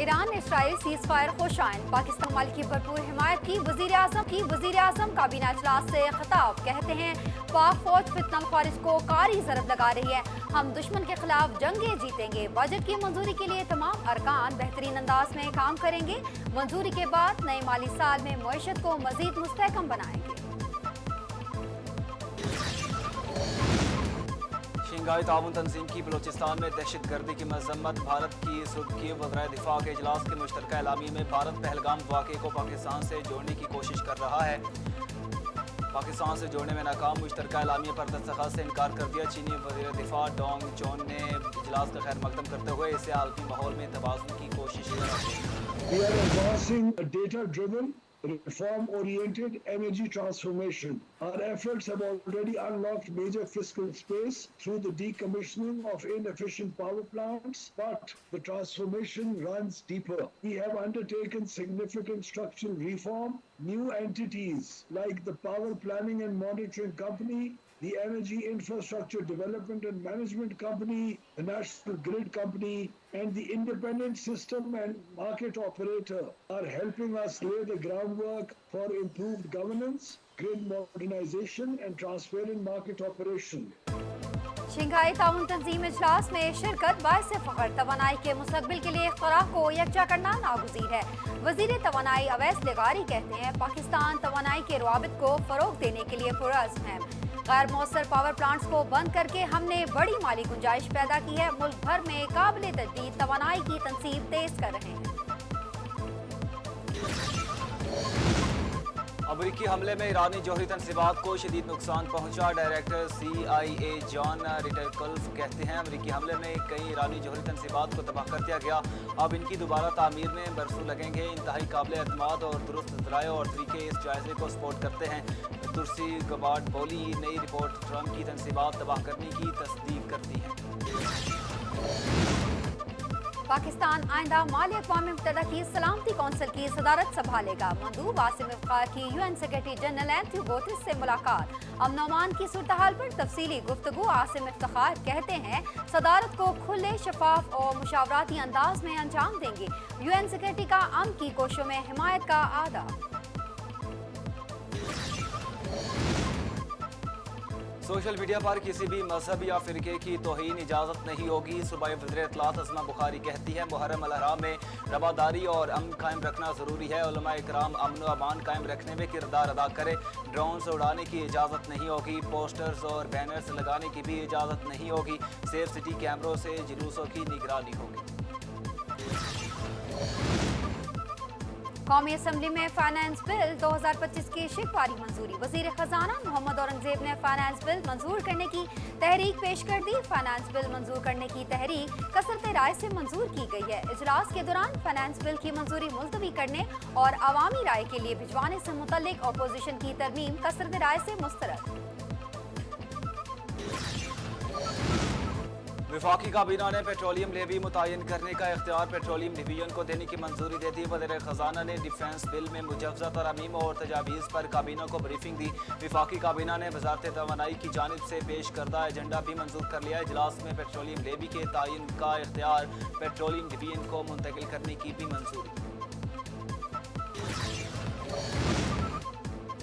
ایران اسرائیل cease fire خوشائن، Pakistan مال کی بھرپور حمایت کی وزیر اعظم کابینہ اجلاس سے خطاب، کہتے ہیں پاک فوج فتنہ خارج کو کاری ضرب لگا رہی ہے، ہم دشمن کے خلاف جنگیں جیتیں گے، بجٹ کی منظوری کے لیے تمام ارکان بہترین انداز میں کام کریں گے، منظوری کے بعد نئے مالی سال میں معیشت کو مزید مستحکم بنائیں گے۔ شنگھائی تعاون تنظیم کی بلوچستان میں دہشت گردی کی مذمت، بھارت کی صدر کی وزرائے دفاع کے اجلاس کے مشترکہ اعلامیے میں بھارت پہلگام واقعے کو پاکستان سے جوڑنے کی کوشش کر رہا ہے، پاکستان سے جوڑنے میں ناکام، مشترکہ اعلامیے پر دستخط سے انکار کر دیا۔ چینی وزیر دفاع ڈونگ چون نے اجلاس کا خیر مقدم کرتے ہوئے اسے عالمی ماحول میں توازن کی کوشش We are advancing a data-driven, reform-oriented energy transformation. Our efforts have already unlocked major fiscal space through the decommissioning of inefficient power plants, but the transformation runs deeper. We have undertaken significant structural reform. New entities like the Power Planning and Monitoring Company, the Energy Infrastructure Development and Management Company, the National Grid Company, and the Independent System and Market Operator are helping us lay the groundwork for improved governance, grid modernization, and transparent market operation. Shanghai تعاون تنظیم اجلاس میں شرکت باعث فخر، توانائی کے مستقبل کے لیے اختراع کو یکجا کرنا ناگزیر ہے۔ وزیر توانائی اویس لغاری کہتے ہیں پاکستان توانائی کے روابط کو فروغ دینے کے لیے پرعزم ہے، غیر مؤثر پاور پلانٹس کو بند کر کے ہم نے بڑی مالی گنجائش پیدا کی ہے، ملک بھر میں قابل تجدید توانائی کی تنصیب تیز کر رہے ہیں۔ امریکی حملے میں ایرانی جوہری تنصیبات کو شدید نقصان پہنچا، ڈائریکٹر CIA جان ریٹکلف کہتے ہیں امریکی حملے میں کئی ایرانی جوہری تنصیبات کو تباہ کر دیا گیا، اب ان کی دوبارہ تعمیر میں برسوں لگیں گے، انتہائی قابل اعتماد اور درست ذرائع اور طریقے اس جائزے کو سپورٹ کرتے ہیں۔ ترسی گبارڈ بولی، نئی رپورٹ ٹرمپ کی تنصیبات تباہ کرنے کی تصدیق کرتی ہے۔ پاکستان آئندہ مال اقوام متحدہ کی سلامتی کونسل کی صدارت سنبھالے گا، مندوب عاصم افتخار کی UN secretary general Anthony Guterres سے ملاقات، امن و امان کی صورتحال پر تفصیلی گفتگو، عاصم افتخار کہتے ہیں صدارت کو کھلے، شفاف اور مشاورتی انداز میں انجام دیں گے، UN سیکرٹری کا امن کی کوششوں میں حمایت کا اعادہ۔ سوشل میڈیا پر کسی بھی مذہب یا فرقے کی توہین اجازت نہیں ہوگی، صوبائی وزیر اطلاعات اسما بخاری کہتی ہے محرم الاحرام میں رواداری اور امن قائم رکھنا ضروری ہے، علماء کرام امن و امان قائم رکھنے میں کردار ادا کرے، ڈرونز اڑانے کی اجازت نہیں ہوگی، پوسٹرز اور بینرز لگانے کی بھی اجازت نہیں ہوگی، سیف سٹی کیمروں سے جلوسوں کی نگرانی ہوگی۔ قومی اسمبلی میں فائنانس بل 2025 کی شکواری منظوری، وزیر خزانہ محمد اورنگزیب نے فائنانس بل منظور کرنے کی تحریک پیش کر دی، فائنانس بل منظور کرنے کی تحریک کثرت رائے سے منظور کی گئی ہے، اجلاس کے دوران فائنانس بل کی منظوری ملتوی کرنے اور عوامی رائے کے لیے بھجوانے سے متعلق اپوزیشن کی ترمیم کثرت رائے سے مسترد۔ وفاقی کابینہ نے پیٹرولیم لیوی متعین کرنے کا اختیار پیٹرولیم ڈویژن کو دینے کی منظوری دے دی، وزیر خزانہ نے ڈیفنس بل میں مجوزہ ترامیم اور تجاویز پر کابینہ کو بریفنگ دی، وفاقی کابینہ نے وزارت توانائی کی جانب سے پیش کردہ ایجنڈا بھی منظور کر لیا، اجلاس میں پیٹرولیم لیوی کے تعین کا اختیار پیٹرولیم ڈویژن کو منتقل کرنے کی بھی منظوری۔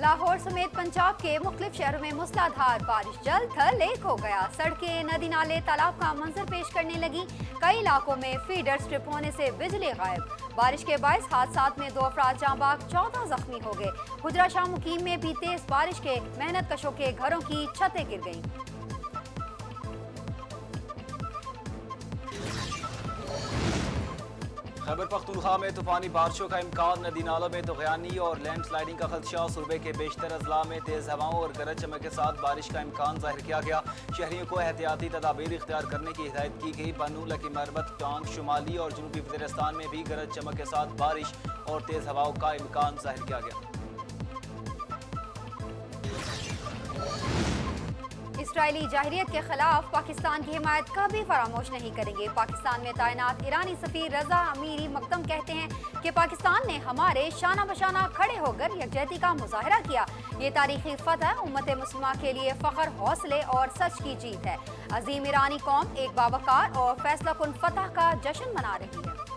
لاہور سمیت پنجاب کے مختلف شہروں میں موسلا دھار بارش، جل تھل ایک ہو گیا، سڑکیں ندی نالے تالاب کا منظر پیش کرنے لگی، کئی علاقوں میں فیڈر سٹرپ ہونے سے بجلی غائب، بارش کے باعث حادثات میں 2 افراد جاں بحق، 14 زخمی ہو گئے، حجرہ شاہ مقیم میں بھی تیز بارش کے محنت کشوں کے گھروں کی چھتیں گر گئیں۔ خیبر پختونخوا میں طوفانی بارشوں کا امکان، ندی نالوں میں طغیانی اور لینڈ سلائڈنگ کا خدشہ، صوبے کے بیشتر اضلاع میں تیز ہواؤں اور گرج چمک کے ساتھ بارش کا امکان ظاہر کیا گیا، شہریوں کو احتیاطی تدابیر اختیار کرنے کی ہدایت کی گئی، بنو لکی مربت، ٹانگ، شمالی اور جنوبی وزیرستان میں بھی گرج چمک کے ساتھ بارش اور تیز ہواؤں کا امکان ظاہر کیا گیا۔ اسرائیلی جاہریت کے خلاف پاکستان کی حمایت کبھی فراموش نہیں کریں گے، پاکستان میں تعینات ایرانی سفیر رضا امیری مقدم کہتے ہیں کہ پاکستان نے ہمارے شانہ بشانہ کھڑے ہو کر یکجہتی کا مظاہرہ کیا، یہ تاریخی فتح امت مسلمہ کے لیے فخر، حوصلے اور سچ کی جیت ہے، عظیم ایرانی قوم ایک باوقار اور فیصلہ کن فتح کا جشن منا رہی ہے۔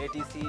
ATC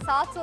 700